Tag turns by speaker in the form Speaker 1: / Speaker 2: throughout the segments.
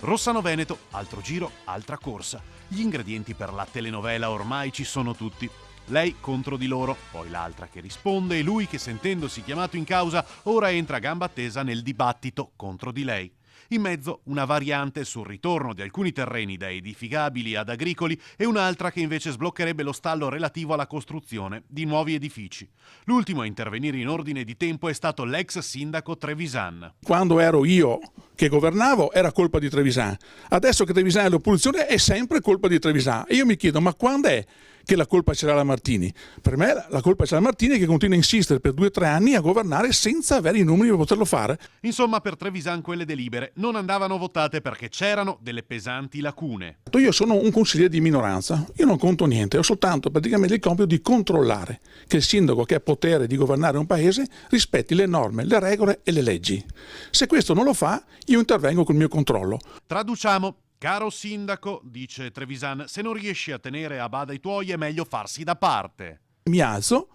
Speaker 1: Rossano Veneto, altro giro, altra corsa. Gli ingredienti per la telenovela ormai ci sono tutti. Lei contro di loro, poi l'altra che risponde e lui che, sentendosi chiamato in causa, ora entra a gamba tesa nel dibattito contro di lei. In mezzo una variante sul ritorno di alcuni terreni da edificabili ad agricoli e un'altra che invece sbloccherebbe lo stallo relativo alla costruzione di nuovi edifici. L'ultimo a intervenire in ordine di tempo è stato l'ex sindaco Trevisan.
Speaker 2: Quando ero io che governavo era colpa di Trevisan, adesso che Trevisan è all'opposizione è sempre colpa di Trevisan. E io mi chiedo, ma quando è che la colpa ce l'ha la Martini? Per me la colpa ce l'ha la Martini, che continua a insistere per 2 o 3 anni a governare senza avere i numeri per poterlo fare.
Speaker 1: Insomma, per Trevisan quelle delibere non andavano votate perché c'erano delle pesanti lacune.
Speaker 2: Io sono un consigliere di minoranza, io non conto niente, ho soltanto praticamente il compito di controllare che il sindaco che ha potere di governare un paese rispetti le norme, le regole e le leggi. Se questo non lo fa, io intervengo col mio controllo.
Speaker 1: Traduciamo. Caro sindaco, dice Trevisan, se non riesci a tenere a bada i tuoi è meglio farsi da parte.
Speaker 2: Mi alzo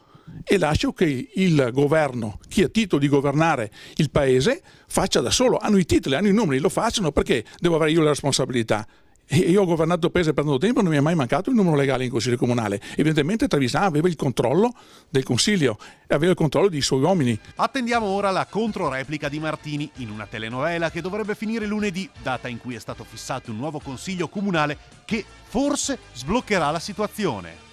Speaker 2: e lascio che il governo, chi ha titolo di governare il paese, faccia da solo. Hanno i titoli, hanno i numeri, lo facciano, perché devo avere io la responsabilità? E io ho governato il paese per tanto tempo, non mi è mai mancato il numero legale in consiglio comunale. Evidentemente Trevisan aveva il controllo del consiglio e aveva il controllo dei suoi uomini.
Speaker 1: Attendiamo ora la controreplica di Martini in una telenovela che dovrebbe finire lunedì, data in cui è stato fissato un nuovo consiglio comunale che forse sbloccherà la situazione.